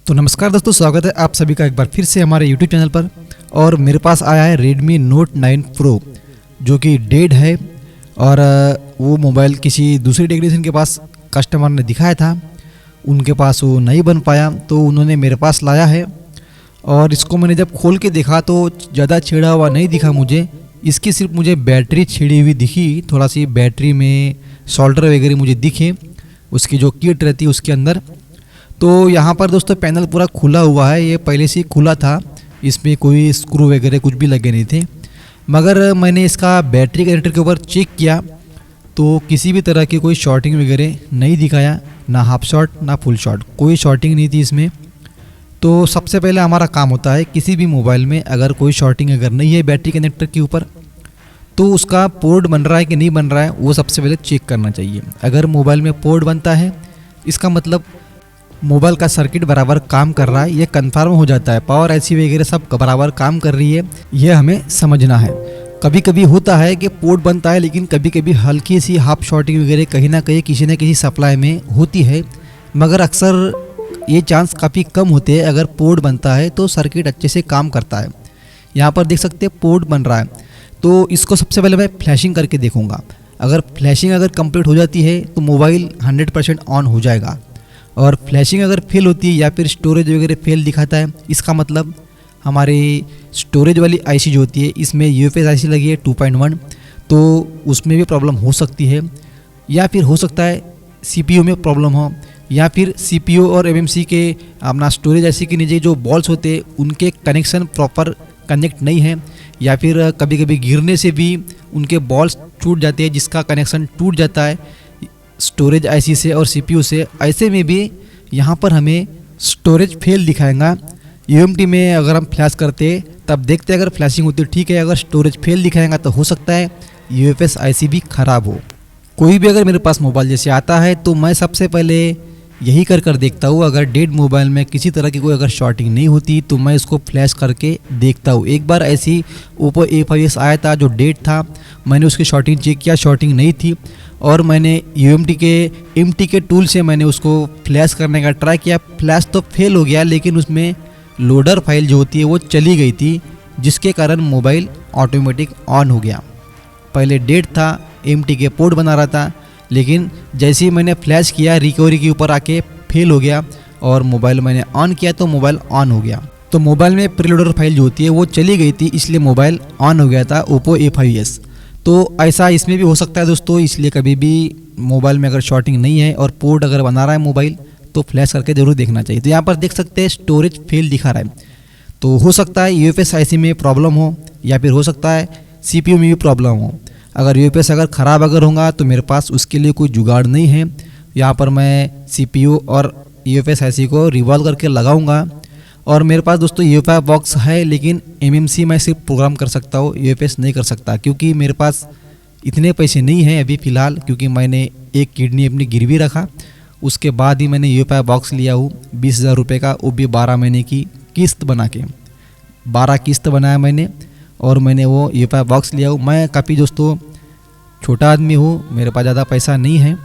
तो नमस्कार दोस्तों, स्वागत है आप सभी का एक बार फिर से हमारे YouTube चैनल पर। और मेरे पास आया है Redmi Note 9 Pro जो कि डेड है। और वो मोबाइल किसी दूसरे टेक्नीशियन के पास कस्टमर ने दिखाया था, उनके पास वो नहीं बन पाया तो उन्होंने मेरे पास लाया है। और इसको मैंने जब खोल के देखा तो ज़्यादा छेड़ा हुआ नहीं दिखा मुझे, इसकी सिर्फ मुझे बैटरी छिड़ी हुई दिखी, थोड़ा सी बैटरी में सोल्डर वगैरह मुझे दिखे, उसकी जो किट रहती है उसके अंदर। तो यहाँ पर दोस्तों पैनल पूरा खुला हुआ है, ये पहले से ही खुला था, इसमें कोई स्क्रू वगैरह कुछ भी लगे नहीं थे। मगर मैंने इसका बैटरी कनेक्टर के ऊपर चेक किया तो किसी भी तरह की कोई शॉर्टिंग वगैरह नहीं दिखाया, ना हाफ शॉर्ट ना फुल शॉर्ट, कोई शॉर्टिंग नहीं थी इसमें। तो सबसे पहले हमारा काम होता है किसी भी मोबाइल में अगर कोई शॉर्टिंग अगर नहीं है बैटरी कनेक्टर के ऊपर तो उसका पोर्ट बन रहा है कि नहीं बन रहा है वो सबसे पहले चेक करना चाहिए। अगर मोबाइल में पोर्ट बनता है इसका मतलब मोबाइल का सर्किट बराबर काम कर रहा है, ये कंफर्म हो जाता है, पावर ऐसी वगैरह सब बराबर काम कर रही है, ये हमें समझना है। कभी कभी होता है कि पोर्ट बनता है लेकिन कभी कभी हल्की सी हाफ शॉर्टिंग वगैरह कहीं ना कहीं किसी न किसी सप्लाई में होती है, मगर अक्सर ये चांस काफ़ी कम होते हैं। अगर पोर्ट बनता है तो सर्किट अच्छे से काम करता है। यहाँ पर देख सकते हैं पोर्ट बन रहा है, तो इसको सबसे पहले मैं फ्लैशिंग करके देखूँगा। अगर फ्लैशिंग अगर कंप्लीट हो जाती है तो मोबाइल 100% ऑन हो जाएगा। और फ्लैशिंग अगर फेल होती है या फिर स्टोरेज वगैरह फेल दिखाता है, इसका मतलब हमारी स्टोरेज वाली आईसी जो होती है इसमें यूएफएस आईसी लगी है 2.1, तो उसमें भी प्रॉब्लम हो सकती है। या फिर हो सकता है सीपीयू में प्रॉब्लम हो, या फिर सीपीयू और एमएमसी के अपना स्टोरेज आईसी के नीचे जो बॉल्स होते हैं उनके कनेक्शन प्रॉपर कनेक्ट नहीं है, या फिर कभी कभी गिरने से भी उनके बॉल्स टूट जाते हैं जिसका कनेक्शन टूट जाता है स्टोरेज आईसी से और सीपीयू से। ऐसे में भी यहाँ पर हमें स्टोरेज फेल दिखाएगा। यूएमटी में अगर हम फ्लैश करते तब देखते अगर फ्लैशिंग होती है ठीक है, अगर स्टोरेज फेल दिखाएगा तो हो सकता है यूएफएस आईसी भी ख़राब हो। कोई भी अगर मेरे पास मोबाइल जैसे आता है तो मैं सबसे पहले यही कर देखता हूँ। अगर डेड मोबाइल में किसी तरह की कोई अगर शॉर्टिंग नहीं होती तो मैं इसको फ्लैश करके देखता हूँ। एक बार ऐसी ओप्पो A5s आया था जो डेड था, मैंने उसकी शॉर्टिंग चेक किया, शॉर्टिंग नहीं थी, और मैंने एमटी के टूल से मैंने उसको फ्लैश करने का ट्राई किया। फ्लैश तो फेल हो गया लेकिन उसमें लोडर फाइल जो होती है वो चली गई थी, जिसके कारण मोबाइल ऑटोमेटिक ऑन हो गया। पहले डेड था, एमटी के पोर्ट बना रहा था, लेकिन जैसे ही मैंने फ्लैश किया रिकवरी के ऊपर आके फेल हो गया और मोबाइल मैंने ऑन किया तो मोबाइल ऑन हो गया। तो मोबाइल में प्रीलोडर फाइल जो होती है वो चली गई थी, इसलिए मोबाइल ऑन हो गया था ओप्पो A5s। तो ऐसा इसमें भी हो सकता है दोस्तों, इसलिए कभी भी मोबाइल में अगर शॉर्टिंग नहीं है और पोर्ट अगर बना रहा है मोबाइल तो फ्लैश करके ज़रूर देखना चाहिए। तो यहाँ पर देख सकते हैं स्टोरेज फेल दिखा रहा है, तो हो सकता है यूएफएस आईसी में प्रॉब्लम हो या फिर हो सकता है सीपीयू में भी प्रॉब्लम हो। अगर यूएफएस अगर ख़राब अगर होगा तो मेरे पास उसके लिए कोई जुगाड़ नहीं है। यहाँ पर मैं सीपीयू और यूएफएस आईसी को रिवॉल्व करके लगाऊंगा। और मेरे पास दोस्तों यूएफएस बॉक्स है लेकिन एमएमसी मैं सिर्फ प्रोग्राम कर सकता हूँ, यूएफएस नहीं कर सकता, क्योंकि मेरे पास इतने पैसे नहीं हैं अभी फ़िलहाल, क्योंकि मैंने एक किडनी अपनी गिरवी रखा, उसके बाद ही मैंने यूएफएस बॉक्स लिया हूँ 20,000 रुपये का, वो भी 12 महीने की किस्त बना के, 12 किस्त बनाया मैंने और मैंने वो यूएफएस बॉक्स लिया हूँ। मैं काफ़ी दोस्तों छोटा आदमी हूँ, मेरे पास ज़्यादा पैसा नहीं है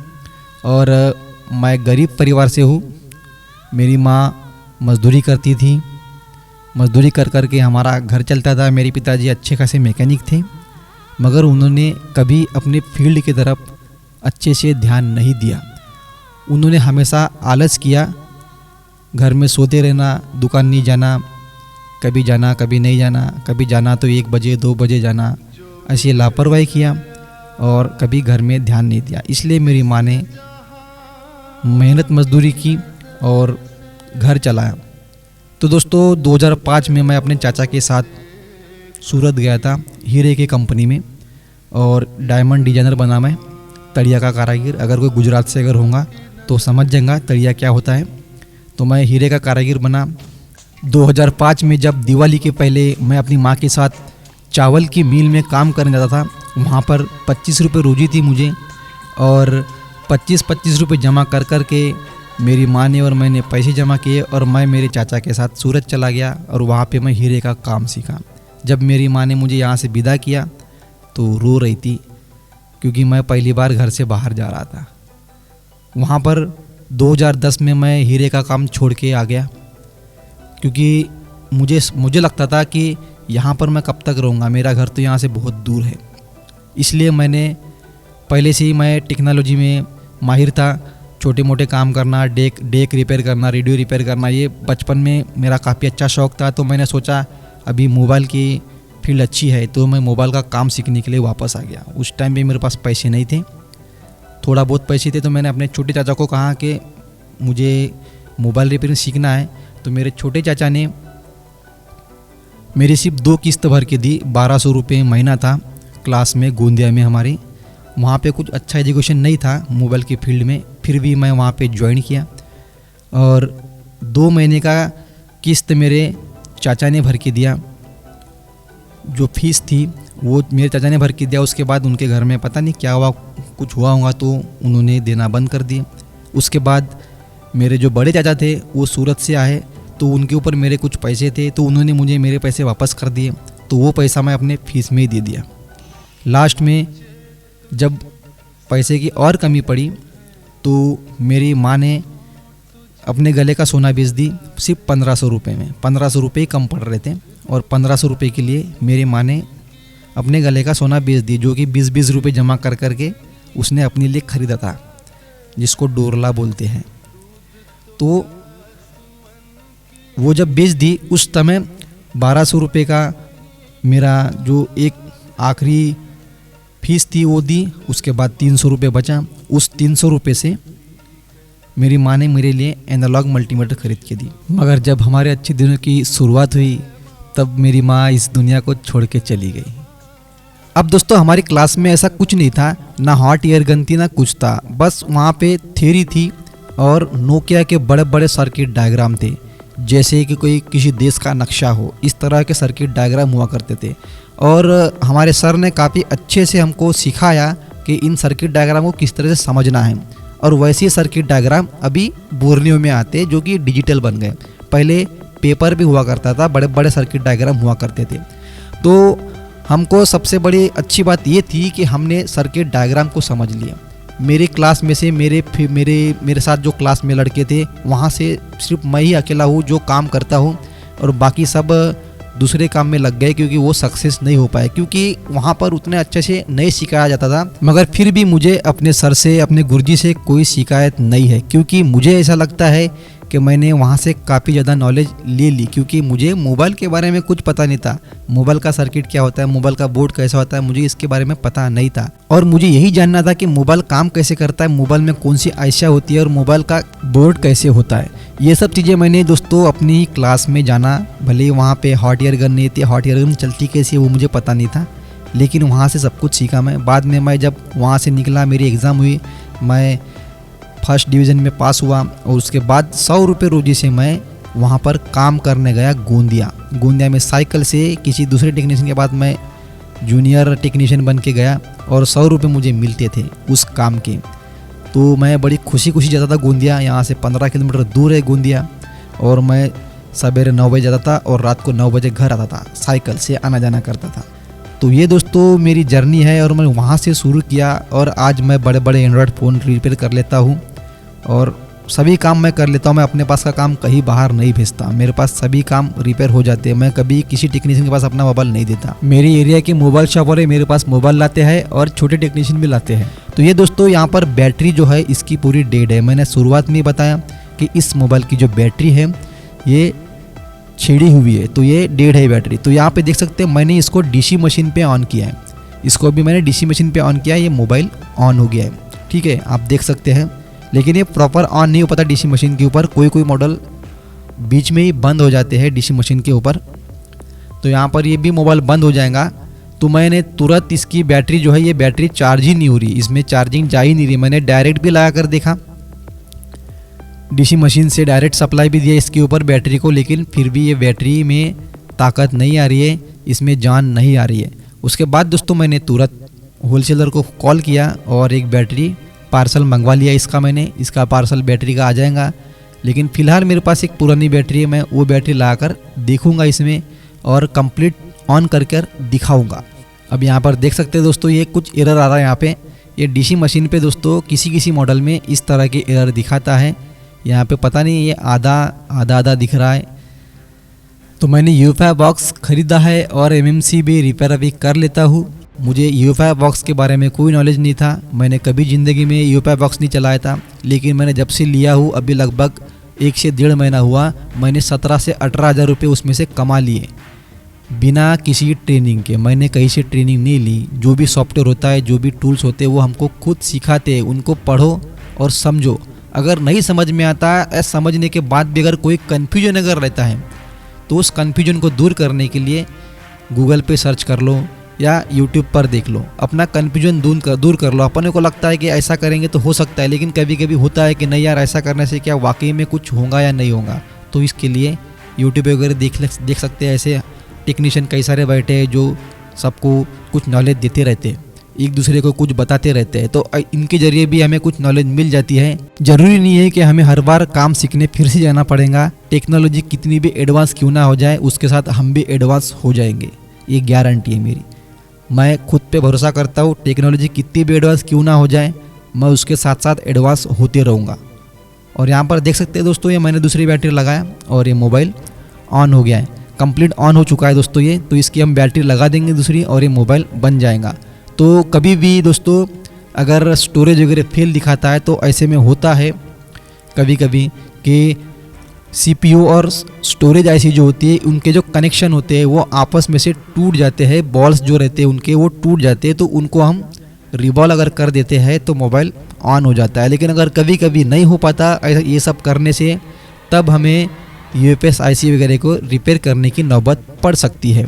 और मैं गरीब परिवार से हूँ। मेरी माँ मज़दूरी करती थी, मज़दूरी कर के हमारा घर चलता था। मेरे पिताजी अच्छे खासे मैकेनिक थे, मगर उन्होंने कभी अपने फील्ड की तरफ अच्छे से ध्यान नहीं दिया। उन्होंने हमेशा आलस किया, घर में सोते रहना, दुकान नहीं जाना, कभी नहीं जाना, कभी जाना तो 1 बजे 2 बजे जाना, ऐसी लापरवाही किया और कभी घर में ध्यान नहीं दिया। इसलिए मेरी माँ ने मेहनत मजदूरी की और घर चलाया। तो दोस्तों 2005 में मैं अपने चाचा के साथ सूरत गया था हीरे की कंपनी में, और डायमंड डिजाइनर बना मैं, तड़िया का कारीगर। अगर कोई गुजरात से अगर होगा तो समझ जाएगा तड़िया क्या होता है। तो मैं हीरे का कारीगर बना। 2005 में जब दिवाली के पहले मैं अपनी माँ के साथ चावल की मिल में काम करने जाता था, वहाँ पर 25 रुपये रोजी थी मुझे, और 25 रुपये जमा कर के मेरी माँ ने और मैंने पैसे जमा किए और मैं मेरे चाचा के साथ सूरत चला गया और वहाँ पे मैं हीरे का काम सीखा। जब मेरी माँ ने मुझे यहाँ से विदा किया तो रो रही थी, क्योंकि मैं पहली बार घर से बाहर जा रहा था। वहाँ पर 2010 में मैं हीरे का काम छोड़ के आ गया क्योंकि मुझे लगता था कि यहाँ पर मैं कब तक रहूँगा, मेरा घर तो यहाँ से बहुत दूर है। इसलिए मैंने पहले से ही मैं टेक्नोलॉजी में माहिर था। छोटे मोटे काम करना, डेक रिपेयर करना, रेडियो रिपेयर करना, ये बचपन में मेरा काफ़ी अच्छा शौक़ था। तो मैंने सोचा अभी मोबाइल की फील्ड अच्छी है तो मैं मोबाइल का काम सीखने के लिए वापस आ गया। उस टाइम भी मेरे पास पैसे नहीं थे, थोड़ा बहुत पैसे थे। तो मैंने अपने छोटे चाचा को कहा कि मुझे मोबाइल रिपेयरिंग सीखना है। तो मेरे छोटे चाचा ने मेरी सिर्फ 2 किस्त भर के दी। 1200 रुपये महीना था। क्लास में गोंदिया में हमारे वहाँ पे कुछ अच्छा एजुकेशन नहीं था मोबाइल की फील्ड में, फिर भी मैं वहाँ पे ज्वाइन किया और 2 महीने का किस्त मेरे चाचा ने भर के दिया। जो फीस थी वो मेरे चाचा ने भर के दिया। उसके बाद उनके घर में पता नहीं क्या हुआ, कुछ हुआ होगा तो उन्होंने देना बंद कर दिए। उसके बाद मेरे जो बड़े चाचा थे वो सूरत से आए, तो उनके ऊपर मेरे कुछ पैसे थे तो उन्होंने मुझे मेरे पैसे वापस कर दिए। तो वो पैसा मैं अपने फीस में ही दे दिया। लास्ट में जब पैसे की और कमी पड़ी तो मेरी माँ ने अपने गले का सोना बेच दी, सिर्फ 1500 रुपये में। 1500 रुपये कम पड़ रहे थे और 1500 रुपये के लिए मेरी माँ ने अपने गले का सोना बेच दी, जो कि 20-20 रुपये जमा कर करके उसने अपने लिए ख़रीदा था, जिसको डोरला बोलते हैं। तो वो जब बेच दी उस समय 1200 रुपये का मेरा जो एक आखिरी फीस थी वो दी। उसके बाद 300 रुपये बचा। उस 300 रुपये से मेरी माँ ने मेरे लिए एनालॉग मल्टीमीटर खरीद के दी। मगर जब हमारे अच्छे दिनों की शुरुआत हुई तब मेरी माँ इस दुनिया को छोड़ के चली गई। अब दोस्तों हमारी क्लास में ऐसा कुछ नहीं था, ना हॉट एयर गन थी ना कुछ था, बस वहाँ पे थ्योरी थी और नोकिया के बड़े बड़े सर्किट डायग्राम थे, जैसे कि कोई किसी देश का नक्शा हो, इस तरह के सर्किट डायग्राम हुआ करते थे। और हमारे सर ने काफ़ी अच्छे से हमको सिखाया कि इन सर्किट डायग्राम को किस तरह से समझना है। और वैसे सर्किट डायग्राम अभी बोर्नियो में आते जो कि डिजिटल बन गए। पहले पेपर भी हुआ करता था, बड़े बड़े सर्किट डायग्राम हुआ करते थे। तो हमको सबसे बड़ी अच्छी बात ये थी कि हमने सर्किट डायग्राम को समझ लिया। मेरे क्लास में से मेरे साथ जो क्लास में लड़के थे वहाँ से सिर्फ मैं ही अकेला हूँ जो काम करता हूँ, और बाकी सब दूसरे काम में लग गए क्योंकि वो सक्सेस नहीं हो पाए, क्योंकि वहाँ पर उतने अच्छे से नहीं सिखाया जाता था। मगर फिर भी मुझे अपने सर से, अपने गुरुजी से कोई शिकायत नहीं है, क्योंकि मुझे ऐसा लगता है कि मैंने वहाँ से काफ़ी ज़्यादा नॉलेज ले ली। क्योंकि मुझे मोबाइल के बारे में कुछ पता नहीं था, मोबाइल का सर्किट क्या होता है, मोबाइल का बोर्ड कैसा होता है, मुझे इसके बारे में पता नहीं था। और मुझे यही जानना था कि मोबाइल काम कैसे करता है, मोबाइल में कौन सी आयशा होती है और मोबाइल का बोर्ड कैसे होता है। ये सब चीज़ें मैंने दोस्तों अपनी क्लास में जाना। भले ही वहाँ पे हॉट एयर गन नहीं थी, हॉट एयर गन चलती कैसी वो मुझे पता नहीं था, लेकिन वहाँ से सब कुछ सीखा मैं। बाद में मैं जब वहाँ से निकला, मेरी एग्ज़ाम हुई, मैं फर्स्ट डिवीज़न में पास हुआ और उसके बाद 100 रुपये रोजी से मैं वहाँ पर काम करने गया गोंदिया में साइकिल से। किसी दूसरे टेक्नीशियन के बाद मैं जूनियर टेक्नीशियन बन के गया और 100 रुपये मुझे मिलते थे उस काम के। तो मैं बड़ी खुशी जाता था गोंदिया। यहाँ से 15 किलोमीटर दूर है गोंदिया, और मैं सवेरे 9 बजे जाता था और रात को 9 बजे घर आता था, साइकिल से आना जाना करता था। तो ये दोस्तों मेरी जर्नी है और मैं वहाँ से शुरू किया, और आज मैं बड़े बड़े एंड्रॉयड फ़ोन रिपेयर कर लेता हूँ और सभी काम मैं कर लेता हूँ। मैं अपने पास का काम कहीं बाहर नहीं भेजता, मेरे पास सभी काम रिपेयर हो जाते हैं। मैं कभी किसी टेक्नीशियन के पास अपना मोबाइल नहीं देता। मेरी एरिया के मोबाइल शॉप वाले मेरे पास मोबाइल लाते हैं और छोटे टेक्नीशियन भी लाते हैं। तो ये दोस्तों यहाँ पर बैटरी जो है इसकी पूरी डेड है। मैंने शुरुआत में बताया कि इस मोबाइल की जो बैटरी है ये छिड़ी हुई है, तो ये डेड है बैटरी। तो यहाँ पे देख सकते हैं मैंने इसको डीसी मशीन पे ऑन किया है, इसको भी मैंने डीसी मशीन पे ऑन किया है, ये मोबाइल ऑन हो गया है। ठीक है, आप देख सकते हैं, लेकिन ये प्रॉपर ऑन नहीं हो पाता डीसी मशीन के ऊपर। कोई मॉडल बीच में ही बंद हो जाते हैं डीसी मशीन के ऊपर। तो यहाँ पर ये भी मोबाइल बंद हो जाएगा। तो मैंने तुरंत इसकी बैटरी जो है, ये बैटरी चार्ज ही नहीं हो रही, इसमें चार्जिंग जा ही नहीं रही। मैंने डायरेक्ट भी लगा कर देखा, डीसी मशीन से डायरेक्ट सप्लाई भी दिया इसके ऊपर बैटरी को, लेकिन फिर भी ये बैटरी में ताकत नहीं आ रही है, इसमें जान नहीं आ रही है। उसके बाद दोस्तों मैंने तुरंत होलसेलर को कॉल किया और एक बैटरी पार्सल मंगवा लिया इसका पार्सल बैटरी का आ जाएगा। लेकिन फ़िलहाल मेरे पास एक पुरानी बैटरी है, मैं वो बैटरी लाकर देखूंगा इसमें और कंप्लीट ऑन कर दिखाऊंगा। अब यहाँ पर देख सकते हैं दोस्तों ये कुछ एरर आ रहा है यहाँ पे। ये डीसी मशीन पे दोस्तों किसी मॉडल में इस तरह के एरर दिखाता है। यहाँ पे पता नहीं ये आधा दिख रहा है, तो मैंने यूएफआई बॉक्स ख़रीदा है और एमएमसी भी रिपेयर अभी कर लेता हूँ। मुझे यूएफआई बॉक्स के बारे में कोई नॉलेज नहीं था, मैंने कभी ज़िंदगी में यूएफआई बॉक्स नहीं चलाया था। लेकिन मैंने जब से लिया हूँ अभी लगभग 1 से 1.5 महीना हुआ, मैंने 17 से 18 हज़ार रुपये उसमें से कमा लिए बिना किसी ट्रेनिंग के। मैंने कहीं से ट्रेनिंग नहीं ली। जो भी सॉफ्टवेयर होता है, जो भी टूल्स होते हैं वो हमको खुद सिखाते हैं। उनको पढ़ो और समझो। अगर नहीं समझ में आता है, समझने के बाद भी अगर कोई कन्फ्यूजन अगर रहता है तो उस कन्फ्यूजन को दूर करने के लिए गूगल पे सर्च कर लो या यूट्यूब पर देख लो, अपना कन्फ्यूजन दूर कर लो। अपने को लगता है कि ऐसा करेंगे तो हो सकता है, लेकिन कभी कभी होता है कि नहीं यार, ऐसा करने से क्या वाकई में कुछ होगा या नहीं होगा। तो इसके लिए यूट्यूब वगैरह देख सकते हैं। ऐसे टेक्नीशियन कई सारे बैठे हैं जो सबको कुछ नॉलेज देते रहते हैं, एक दूसरे को कुछ बताते रहते हैं। तो इनके जरिए भी हमें कुछ नॉलेज मिल जाती है। ज़रूरी नहीं है कि हमें हर बार काम सीखने फिर से जाना पड़ेगा। टेक्नोलॉजी कितनी भी एडवांस क्यों ना हो जाए, उसके साथ हम भी एडवांस हो जाएंगे, ये गारंटी है मेरी। मैं खुद पे भरोसा करता हूँ। टेक्नोलॉजी कितनी भी एडवांस क्यों ना हो जाए, मैं उसके साथ साथ एडवांस होते रहूँगा। और यहाँ पर देख सकते हैं दोस्तों, ये मैंने दूसरी बैटरी लगाया और ये मोबाइल ऑन हो गया है, कंप्लीट ऑन हो चुका है दोस्तों ये। तो इसकी हम बैटरी लगा देंगे दूसरी और ये मोबाइल बन जाएगा। तो कभी भी दोस्तों अगर स्टोरेज वगैरह फेल दिखाता है तो ऐसे में होता है कभी कभी कि सीपीयू और स्टोरेज आईसी जो होती है उनके जो कनेक्शन होते हैं वो आपस में से टूट जाते हैं। बॉल्स जो रहते हैं उनके वो टूट जाते हैं, तो उनको हम रिवॉल्व अगर कर देते हैं तो मोबाइल ऑन हो जाता है। लेकिन अगर कभी कभी नहीं हो पाता ये सब करने से, तब हमें यूएफएस आईसी वगैरह को रिपेयर करने की नौबत पड़ सकती है।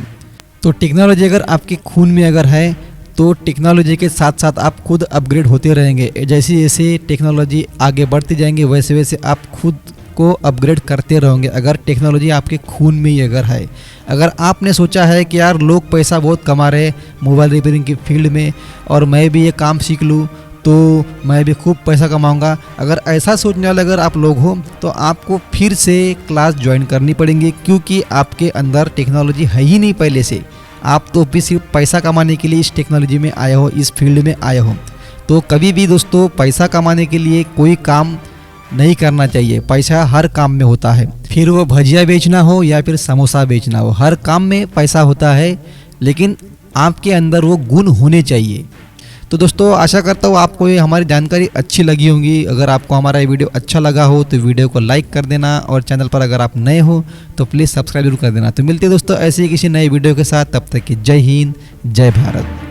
तो टेक्नोलॉजी अगर आपके खून में अगर है तो टेक्नोलॉजी के साथ साथ आप खुद अपग्रेड होते रहेंगे। जैसे जैसे टेक्नोलॉजी आगे बढ़ते जाएंगे वैसे वैसे आप खुद को अपग्रेड करते रहोगे। अगर टेक्नोलॉजी आपके खून में ही अगर है, अगर आपने सोचा है कि यार लोग पैसा बहुत कमा रहे हैं मोबाइल रिपेयरिंग की फील्ड में और मैं भी ये काम सीख लूँ तो मैं भी खूब पैसा कमाऊंगा, अगर ऐसा सोचने वाले अगर आप लोग हो तो आपको फिर से क्लास ज्वाइन करनी पड़ेंगी, क्योंकि आपके अंदर टेक्नोलॉजी है ही नहीं पहले से। आप तो भी सिर्फ पैसा कमाने के लिए इस टेक्नोलॉजी में आए हो, इस फील्ड में आए हो। तो कभी भी दोस्तों पैसा कमाने के लिए कोई काम नहीं करना चाहिए। पैसा हर काम में होता है, फिर वो भजिया बेचना हो या फिर समोसा बेचना हो, हर काम में पैसा होता है। लेकिन आपके अंदर वो गुण होने चाहिए। तो दोस्तों आशा करता हूँ आपको ये हमारी जानकारी अच्छी लगी होगी। अगर आपको हमारा ये वीडियो अच्छा लगा हो तो वीडियो को लाइक कर देना, और चैनल पर अगर आप नए हो तो प्लीज़ सब्सक्राइब जरूर कर देना। तो मिलते हैं दोस्तों ऐसे ही किसी नए वीडियो के साथ, तब तक कि जय हिंद, जय भारत।